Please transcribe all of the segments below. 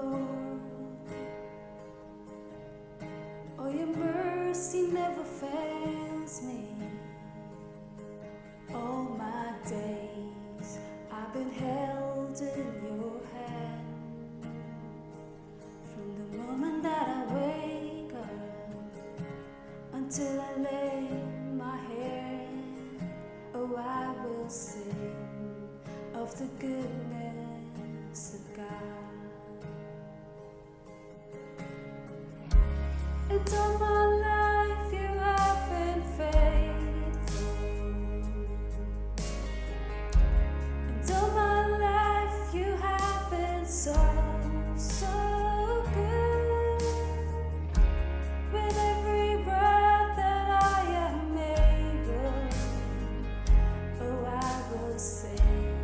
Lord. Oh, your mercy never fails me. All my days I've been held in your hand. From the moment that I wake up until I lay my head, oh, I will sing of the goodness of God. And all my life you have been faithful. And all my life you have been so, so good. With every breath that I am able, oh, I will sing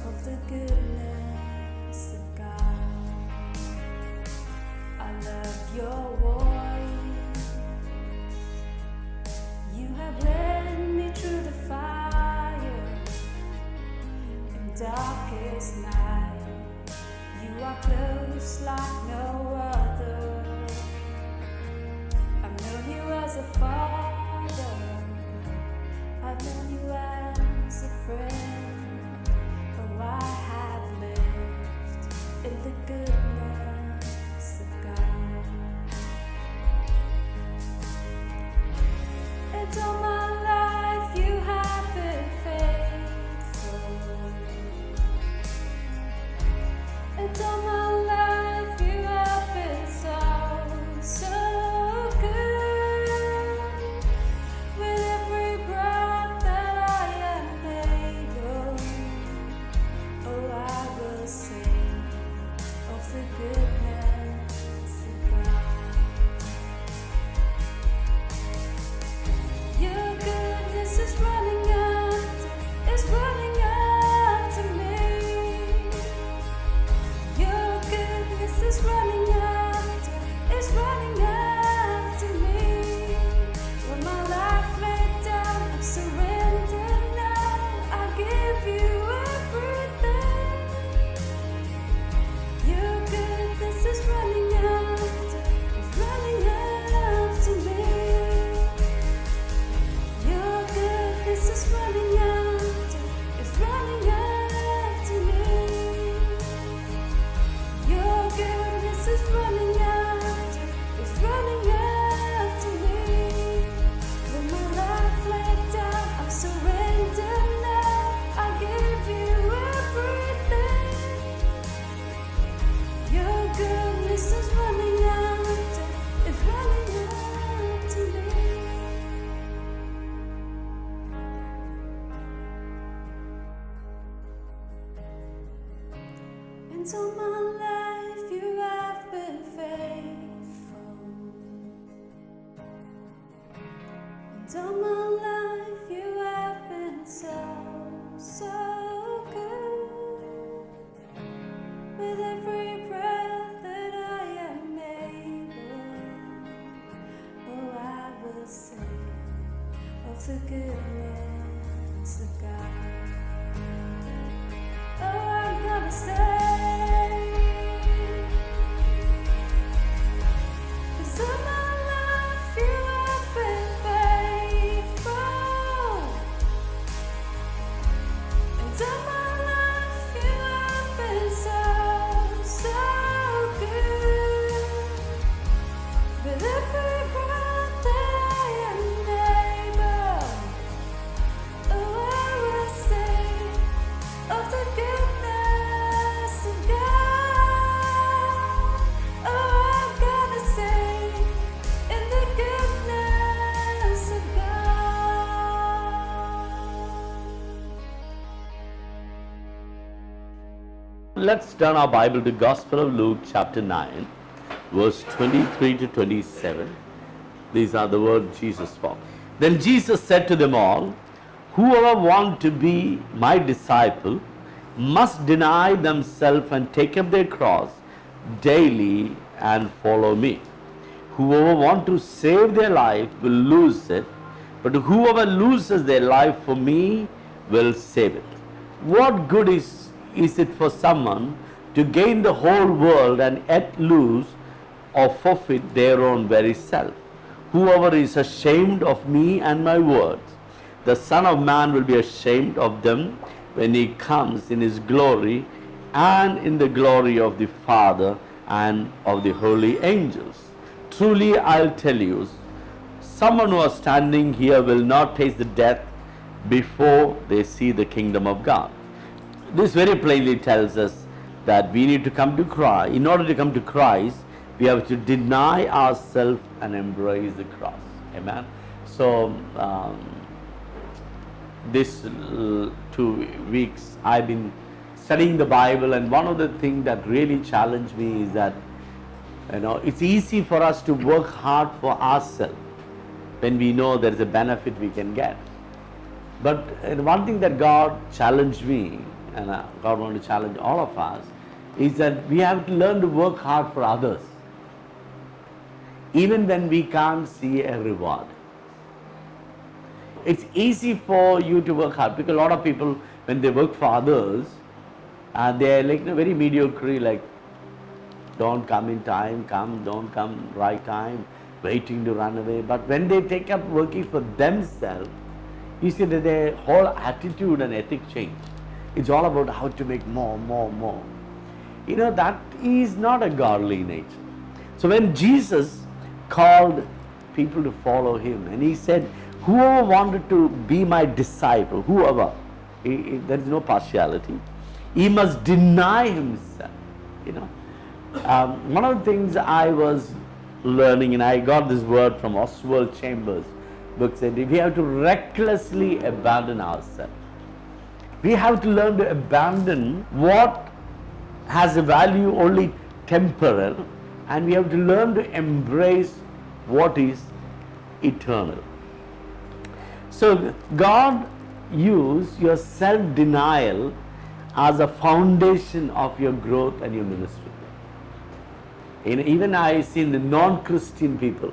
of the goodness of God. I love your voice. You have led me through the fire in darkest night. You are close like no other. I've known you as a father. I've known you as a friend. Oh, I have lived in the goodness of God. And all my life you have been faithful. And all my life you have been so, so good. With every breath that I am able, oh, I will sing of the goodness of God. Your goodness is running after me. Your goodness is running after me. When my life laid down, I surrender now. I give you everything. Your goodness is running after me. Your goodness is running after me. Your goodness is running after me. When my life laid down, I surrender now. I give you everything. Your goodness is running after me. And all my life you have been faithful. And all my life you have been so, so good. With every breath that I am able, oh, I will sing of the goodness of God. Oh, I'm gonna say, 'cause all my life you have been faithful. And all my life you have been so, so good. With every breath that I am able, oh, I will sing of the goodness of God. Oh, I'm gonna sing in the goodness of God. Let's turn our Bible to Gospel of Luke chapter 9, verse 23 to 27. These are the words Jesus spoke. Then Jesus said to them all, "Whoever wants to be my disciple must deny themselves and take up their cross daily and follow me. Whoever wants to save their life will lose it, but whoever loses their life for me will save it. What good is it for someone to gain the whole world and yet lose or forfeit their own very self. Whoever is ashamed of me and my words, the Son of Man will be ashamed of them when he comes in his glory and in the glory of the Father and of the holy angels. Truly I'll tell you, someone who is standing here will not taste the death before they see the kingdom of God. This very plainly tells us that we need to come to Christ. In order to come to Christ, we have to deny ourselves and embrace the cross. Amen. So this 2 weeks I've been studying the Bible, and one of the things that really challenged me is that it's easy for us to work hard for ourselves when we know there is a benefit we can get. But one thing that God challenged me, and God wants to challenge all of us, is that we have to learn to work hard for others, even when we can't see a reward. It's easy for you to work hard, because a lot of people, when they work for others, they're like very mediocre, like don't come in time, don't come right time, waiting to run away. But when they take up working for themselves, you see that their whole attitude and ethic change. It's all about how to make more. That is not a godly nature. So when Jesus called people to follow him, and he said, whoever wanted to be my disciple, whoever, there is no partiality, he must deny himself. One of the things I was learning, and I got this word from Oswald Chambers' book, said we have to recklessly abandon ourselves. We have to learn to abandon what has a value only temporal, and we have to learn to embrace what is eternal. So God used your self-denial as a foundation of your growth and your ministry. Even I see in the non-Christian people,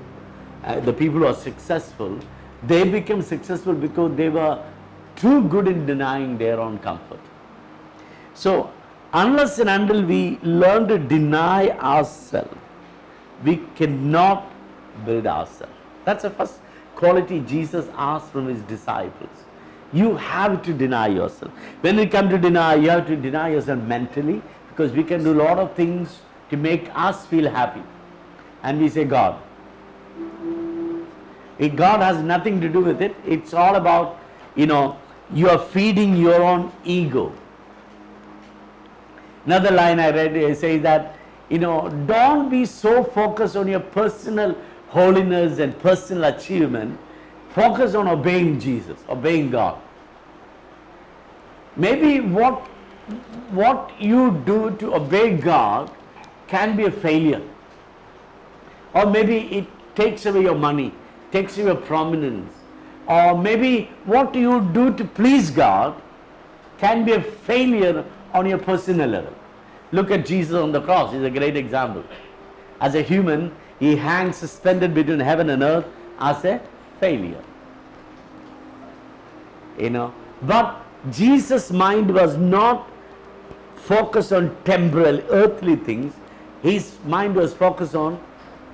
the people who are successful, they became successful because they were too good in denying their own comfort. So unless and until we learn to deny ourselves, we cannot build ourselves. That's the first quality Jesus asked from his disciples. You have to deny yourself. When we come to deny, you have to deny yourself mentally, because we can do a lot of things to make us feel happy. And we say, God. God has nothing to do with it. It's all about, you are feeding your own ego. Another line I read says that, don't be so focused on your personal holiness and personal achievement. Focus on obeying Jesus, obeying God. Maybe what you do to obey God can be a failure. Or maybe it takes away your money, takes away your prominence. Or maybe what you do to please God can be a failure on your personal level. Look at Jesus on the cross. He's a great example. As a human, he hangs suspended between heaven and earth as a failure. But Jesus' mind was not focused on temporal, earthly things. His mind was focused on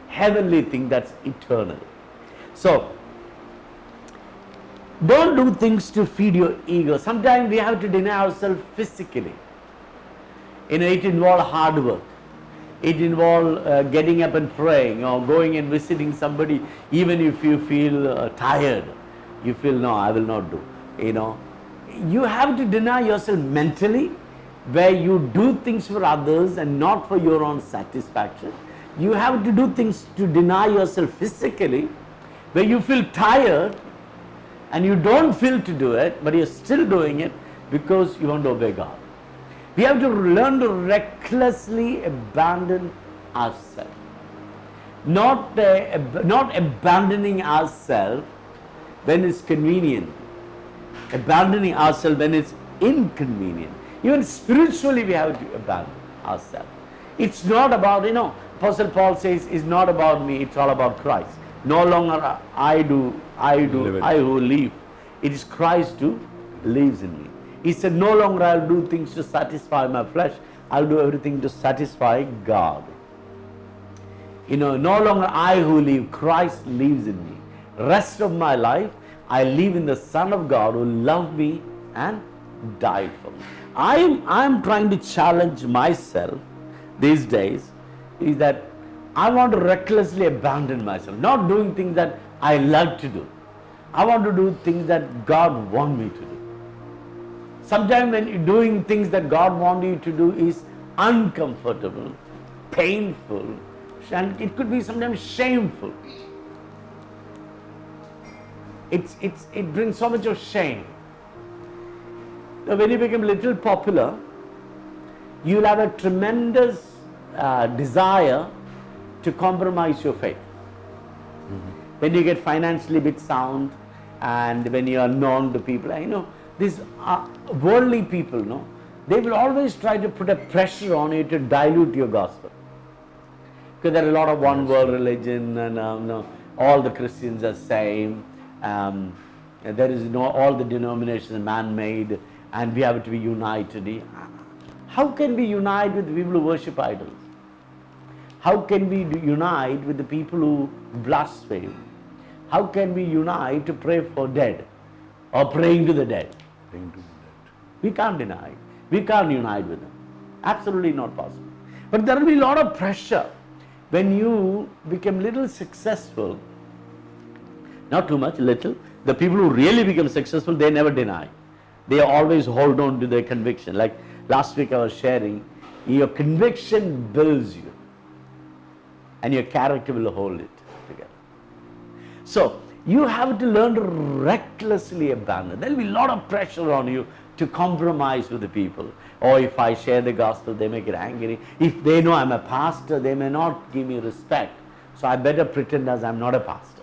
heavenly thing that's eternal. So don't do things to feed your ego. Sometimes we have to deny ourselves physically. It involves hard work. It involves getting up and praying, or going and visiting somebody, even if you feel tired. You feel, no, I will not do. You have to deny yourself mentally, where you do things for others and not for your own satisfaction. You have to do things to deny yourself physically, where you feel tired and you don't feel to do it, but you're still doing it because you want to obey God. We have to learn to recklessly abandon ourselves. Not abandoning ourselves when it's convenient. Abandoning ourselves when it's inconvenient. Even spiritually we have to abandon ourselves. It's not about, Apostle Paul says, it's not about me, it's all about Christ. No longer I who live. It is Christ who lives in me. He said, no longer I'll do things to satisfy my flesh, I'll do everything to satisfy God. No longer I who live, Christ lives in me. Rest of my life, I live in the Son of God who loved me and died for me. I'm trying to challenge myself these days is that I want to recklessly abandon myself, not doing things that I love to do. I want to do things that God wants me to do. Sometimes when you're doing things that God wants you to do is uncomfortable, painful, and it could be sometimes shameful. It brings so much of shame. Now, when you become a little popular, you will have a tremendous desire to compromise your faith. When you get financially a bit sound, and when you are known to people, these worldly people, they will always try to put a pressure on you to dilute your gospel. Because there are a lot of one world religion, and all the Christians are same. There is all the denominations are man-made, and we have to be united. How can we unite with people who worship idols? How can we unite with the people who blaspheme? How can we unite to pray for dead or praying to the dead? We can't deny. We can't unite with them. Absolutely not possible. But there will be a lot of pressure when you become little successful. Not too much, little. The people who really become successful, they never deny. They always hold on to their conviction. Like last week I was sharing, your conviction builds you, and your character will hold it together. So you have to learn to recklessly abandon. There will be a lot of pressure on you to compromise with the people. Or if I share the gospel, they may get angry. If they know I'm a pastor, they may not give me respect. So I better pretend as I'm not a pastor.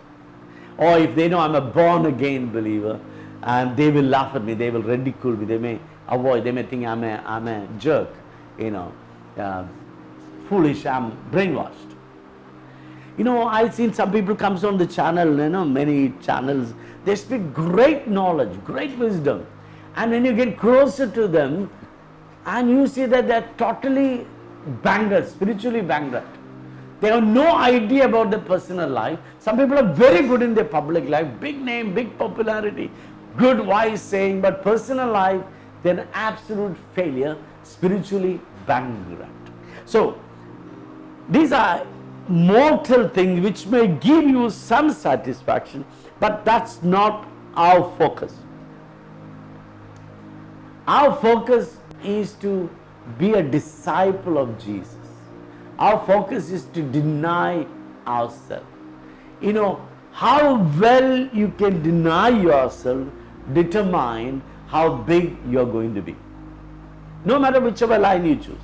Or if they know I'm a born again believer, and they will laugh at me, they will ridicule me, they may avoid, they may think I'm a jerk, foolish, I'm brainwashed. I've seen some people comes on the channel, many channels, they speak great knowledge, great wisdom. And when you get closer to them, and you see that they're totally bankrupt, spiritually bankrupt. They have no idea about their personal life. Some people are very good in their public life, big name, big popularity, good wise saying, but personal life, they're an absolute failure, spiritually bankrupt. So, these are mortal things which may give you some satisfaction, but that's not our focus. Our focus is to be a disciple of Jesus. Our focus is to deny ourselves. How well you can deny yourself determine how big you're going to be. No matter whichever line you choose.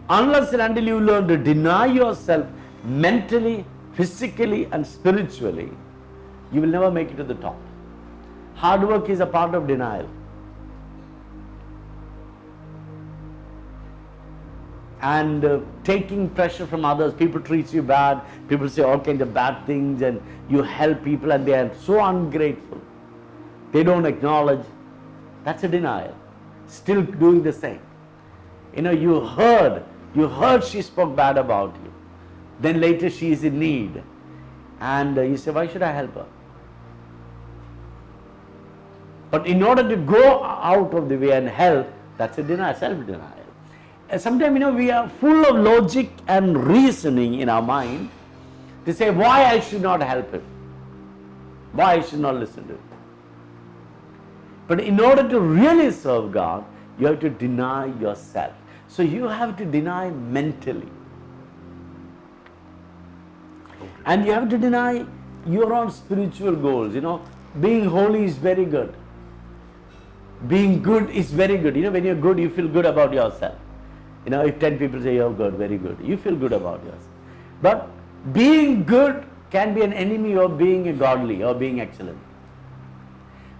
Unless and until you learn to deny yourself mentally, physically and spiritually, you will never make it to the top. Hard work is a part of denial. And taking pressure from others, people treat you bad, people say all kinds of bad things, and you help people and they are so ungrateful. They don't acknowledge. That's a denial. Still doing the same. You heard she spoke bad about you. Then later she is in need. And you say, why should I help her? But in order to go out of the way and help, that's a denial, self-denial. Sometimes, we are full of logic and reasoning in our mind to say why I should not help him, why I should not listen to him. But in order to really serve God, you have to deny yourself. So you have to deny mentally. And you have to deny your own spiritual goals. Being holy is very good. Being good is very good. When you're good, you feel good about yourself. If 10 people say you're good, very good, you feel good about yourself. But being good can be an enemy of being a godly or being excellent.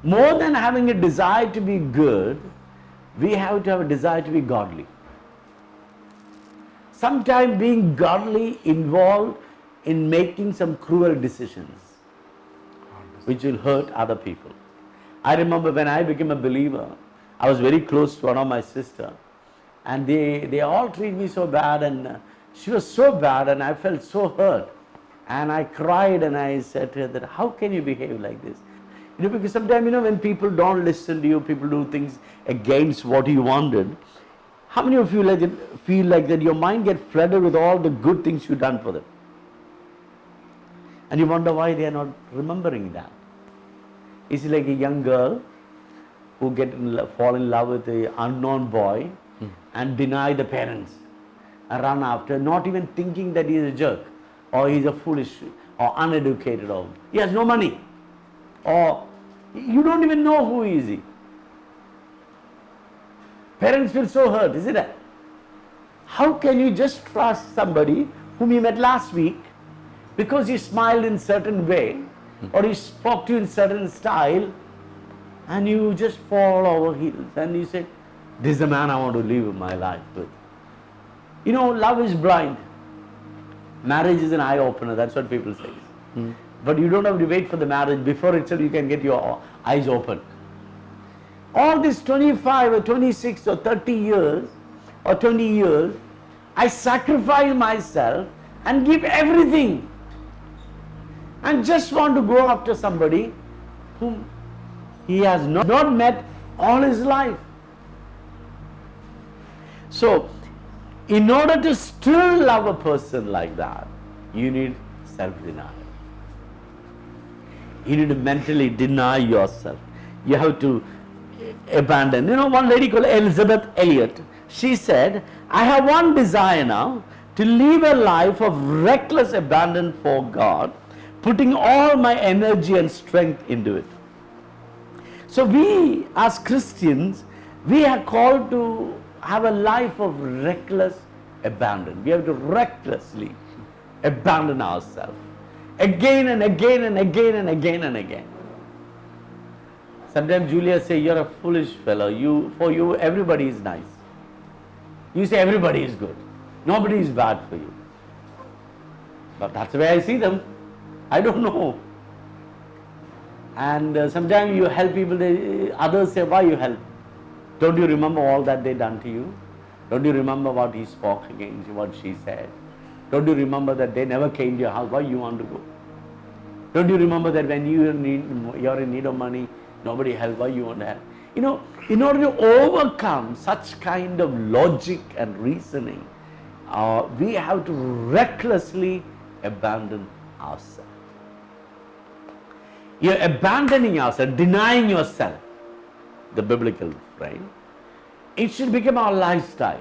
More than having a desire to be good, we have to have a desire to be godly. Sometimes being godly involved in making some cruel decisions which will hurt other people. I remember when I became a believer, I was very close to one of my sisters. and they all treat me so bad, and she was so bad, and I felt so hurt, and I cried, and I said to her that, how can you behave like this? Because sometimes, when people don't listen to you, people do things against what you wanted. How many of you feel like that your mind gets flooded with all the good things you've done for them? And you wonder why they are not remembering that. It's like a young girl who fall in love with an unknown boy and deny the parents and run after, not even thinking that he is a jerk or he is a foolish or uneducated or he has no money or you don't even know who he is. Parents feel so hurt, isn't it? How can you just trust somebody whom you met last week because he smiled in certain way or he spoke to you in certain style, and you just fall over heels and you say, this is the man I want to live my life with. Love is blind. Marriage is an eye opener, that's what people say. But you don't have to wait for the marriage. Before itself you can get your eyes open. All these 25 or 26 or 30 years or 20 years, I sacrifice myself and give everything and just want to go after somebody whom he has not met all his life. So, in order to still love a person like that, you need self-denial. You need to mentally deny yourself. You have to abandon. One lady called Elizabeth Elliot, she said, I have one desire now, to live a life of reckless abandon for God, putting all my energy and strength into it. So we as Christians, we are called to have a life of reckless abandon. We have to recklessly abandon ourselves again and again and again and again and again. Sometimes Julia say, you're a foolish fellow. For you, everybody is nice. You say everybody is good. Nobody is bad for you. But that's the way I see them. I don't know. And sometimes you help people, others say, why you help? Don't you remember all that they done to you? Don't you remember what he spoke against, what she said? Don't you remember that they never came to your house? Why you want to go? Don't you remember that when you're in need of money, nobody helped? Why you want to help? In order to overcome such kind of logic and reasoning, we have to recklessly abandon ourselves. You're abandoning yourself, denying yourself, the biblical phrase. It should become our lifestyle.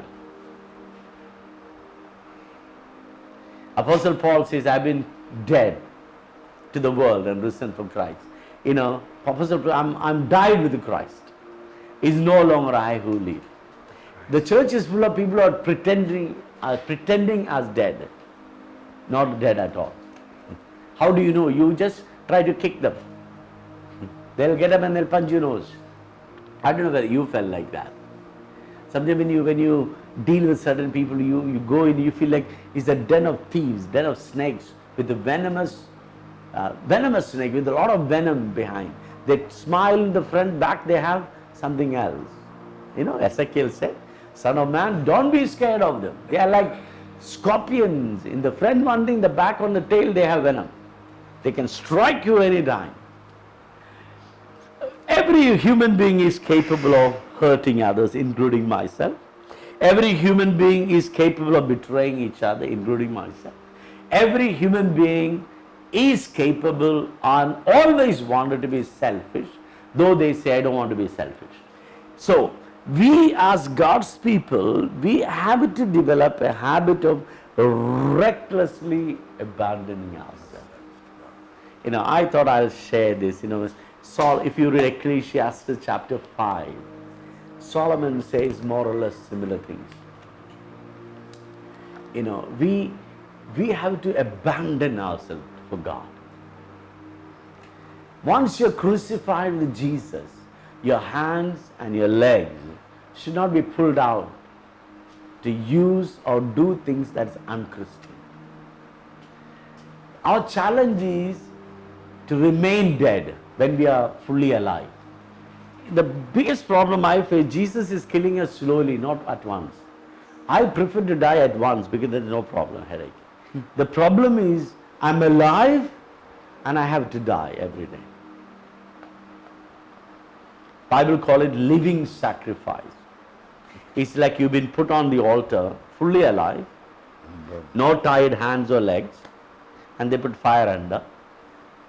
Apostle Paul says, I've been dead to the world and risen from Christ. Apostle Paul, I'm died with Christ. It's no longer I who live. The church is full of people who are pretending as dead, not dead at all. How do you know? You just try to kick them. They'll get up and they'll punch your nose. I don't know whether you felt like that. Sometimes when you deal with certain people, you go in, you feel like it's a den of thieves, den of snakes with a venomous snake with a lot of venom behind. They smile in the front, back they have something else. Ezekiel said, Son of man, don't be scared of them. They are like scorpions. In the front one thing, the back on the tail they have venom. They can strike you anytime. Every human being is capable of hurting others, including myself. Every human being is capable of betraying each other, including myself. Every human being is capable and always wanted to be selfish, though they say, I don't want to be selfish. So, we as God's people, we have to develop a habit of recklessly abandoning ourselves. I thought I'll share this. If you read Ecclesiastes chapter 5, Solomon says more or less similar things. We have to abandon ourselves for God. Once you're crucified with Jesus, your hands and your legs should not be pulled out to use or do things that's unchristian. Our challenge is to remain dead when we are fully alive. The biggest problem I face, Jesus is killing us slowly, not at once. I prefer to die at once because there is no problem, headache. The problem is I'm alive and I have to die every day. Bible call it living sacrifice. It's like you've been put on the altar fully alive, no tied hands or legs, and they put fire under.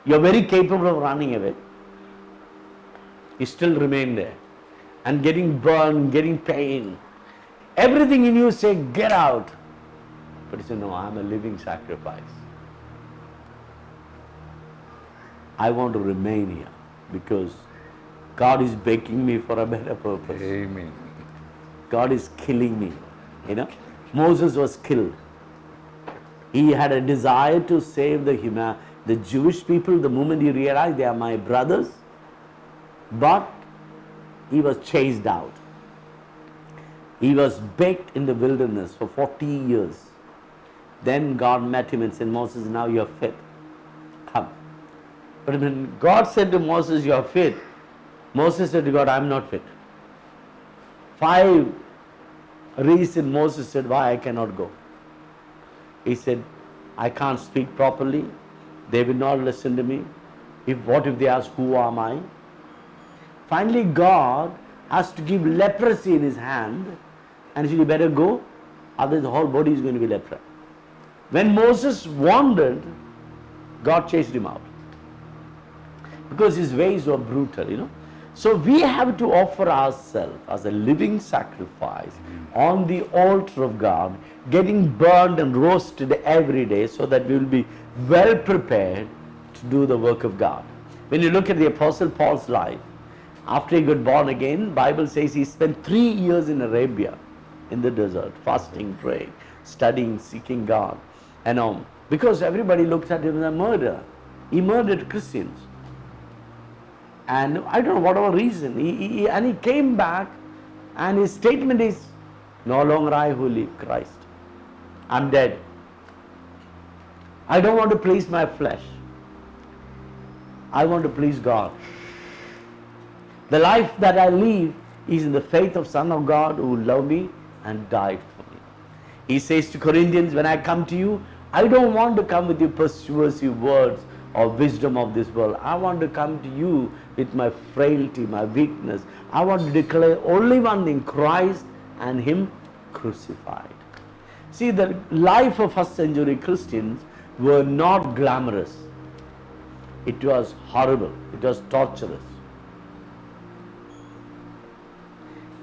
You're very capable of running away. You still remain there and getting burned, getting pain. Everything in you say, get out. But you say, no, I'm a living sacrifice. I want to remain here because God is making me for a better purpose. Amen. God is killing me. Moses was killed. He had a desire to save the Jewish people the moment he realized they are my brothers. But he was chased out. He was baked in the wilderness for 40 years. Then God met him and said, Moses, now you are fit. Come. But when God said to Moses, you are fit, Moses said to God, I am not fit. 5 reasons Moses said why I cannot go. He said, I can't speak properly. They will not listen to me. What if they ask, who am I? Finally, God has to give leprosy in his hand and he said, you better go, otherwise the whole body is going to be leper. When Moses wandered, God chased him out because his ways were brutal, So we have to offer ourselves as a living sacrifice on the altar of God, getting burned and roasted every day so that we will be well prepared to do the work of God. When you look at the Apostle Paul's life, after he got born again, Bible says he spent 3 years in Arabia, in the desert, fasting, praying, studying, seeking God. Because everybody looked at him as a murderer. He murdered Christians. And I don't know whatever reason. He came back and his statement is, no longer I who live, Christ. I'm dead. I don't want to please my flesh. I want to please God. The life that I live is in the faith of Son of God who loved me and died for me. He says to Corinthians, when I come to you, I don't want to come with your persuasive words or wisdom of this world. I want to come to you with my frailty, my weakness. I want to declare only one thing, Christ and Him crucified. See, the life of first century Christians were not glamorous. It was horrible. It was torturous.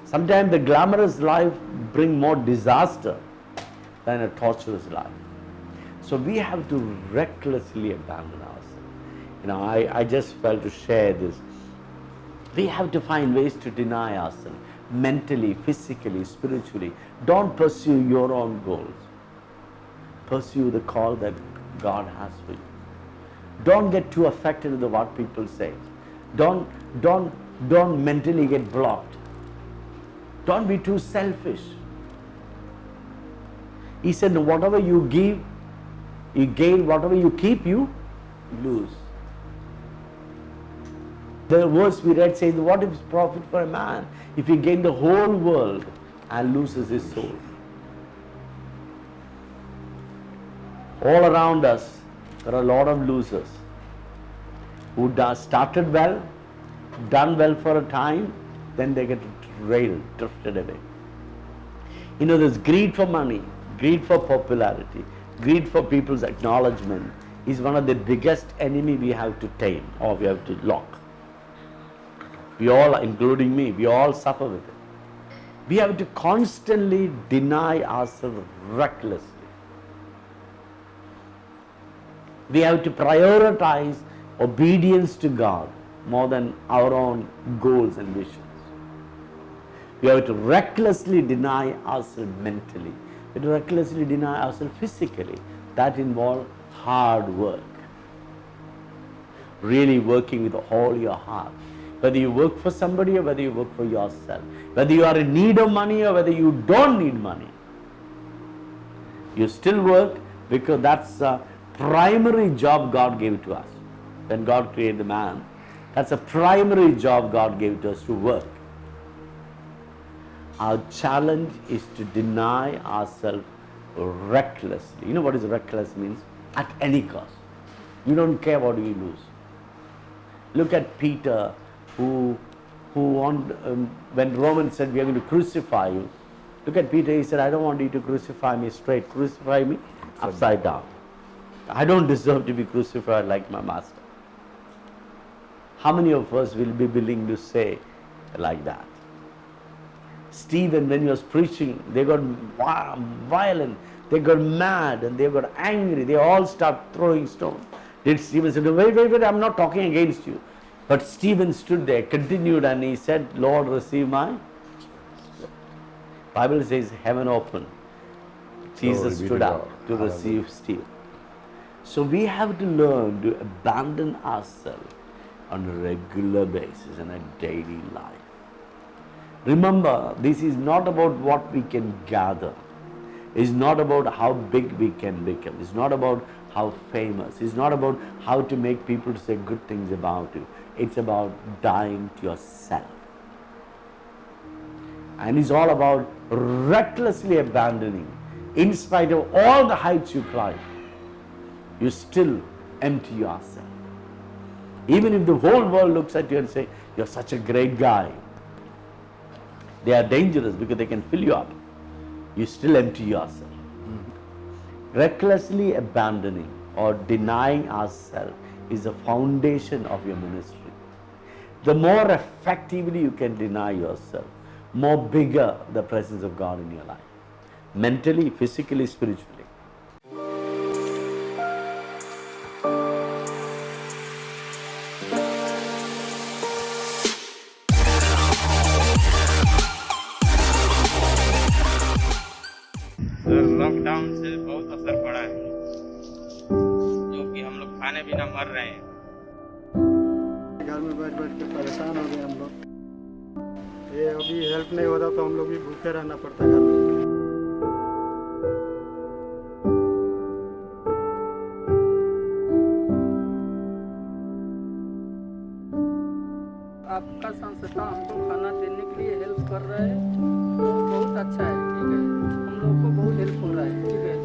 Sometimes the glamorous life brings more disaster than a torturous life. So we have to recklessly abandon ourselves. I just felt to share this. We have to find ways to deny ourselves mentally, physically, spiritually. Don't pursue your own goals. Pursue the call that God has for you. Don't get too affected with what people say. Don't mentally get blocked. Don't be too selfish. He said, whatever you give, you gain. Whatever you keep, you lose. The verse we read says, what is profit for a man if he gain the whole world and loses his soul? All around us, there are a lot of losers who started well, done well for a time, then they get railed, drifted away. There's greed for money, greed for popularity, greed for people's acknowledgement is one of the biggest enemy we have to tame or we have to lock. We all, including me, we all suffer with it. We have to constantly deny ourselves recklessly. We have to prioritize obedience to God more than our own goals and visions. We have to recklessly deny ourselves mentally. We have to recklessly deny ourselves physically. That involves hard work. Really working with all your heart. Whether you work for somebody or whether you work for yourself. Whether you are in need of money or whether you don't need money. You still work because that's a primary job God gave to us. When God created the man, that's a primary job God gave to us, to work. Our challenge is to deny ourselves recklessly. You know what is reckless means? At any cost. You don't care what you lose. Look at Peter, who when Romans said, we are going to crucify you. Look at Peter, he said, I don't want you to crucify me straight, crucify me upside down. I don't deserve to be crucified like my master. How many of us will be willing to say like that? Stephen, when he was preaching, they got violent, they got mad, and they got angry. They all started throwing stones. Did Stephen say, wait, I'm not talking against you. But Stephen stood there, continued, and he said, Lord, receive my. Bible says heaven opened. Jesus stood up to receive Stephen. So we have to learn to abandon ourselves on a regular basis in a daily life. Remember, this is not about what we can gather. It's not about how big we can become. It's not about how famous. It's not about how to make people to say good things about you. It's about dying to yourself. And it's all about recklessly abandoning. In spite of all the heights you climb, you still empty yourself. Even if the whole world looks at you and say, you're such a great guy. They are dangerous because they can fill you up. You still empty yourself. Recklessly abandoning or denying ourselves is the foundation of your ministry. The more effectively you can deny yourself, more bigger the presence of God in your life. Mentally, physically, spiritually. Lockdown से बहुत असर पड़ा है, क्योंकि हम लोग खाने बिना मर रहे हैं। घर में बैठ बैठ के परेशान हो गए हम लोग। ये अभी हेल्प नहीं होता तो हम लोग भी भूखे रहना पड़ता घर में। आपका संस्था हमको खाना देने के लिए हेल्प कर रहा है, तो बहुत अच्छा है। ठीक है, हम लोग को बहुत हेल्प हो रहा है। ठीक है,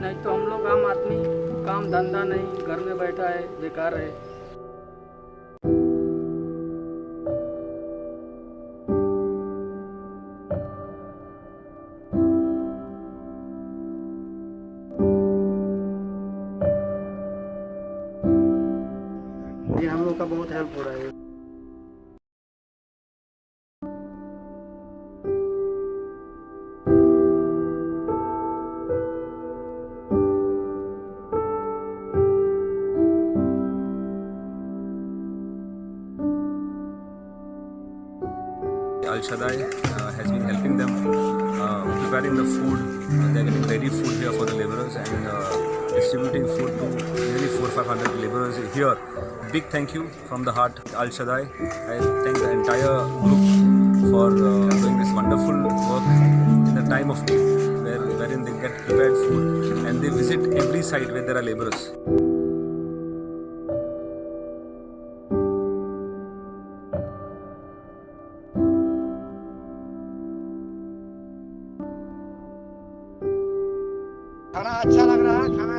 नहीं तो हम लोग आम आदमी, काम धंधा नहीं, घर में बैठा है, बेकार है। लेकिन हम लोग का बहुत हेल्प हो रहा है। Al Shaddai has been helping them preparing the food. They are getting ready food here for the laborers and distributing food to nearly 400-500 laborers here. Big thank you from the heart, Al Shaddai. I thank the entire group for doing this wonderful work in the time of need, wherein they get prepared food and they visit every site where there are laborers. खाना अच्छा लग रहा है, खाना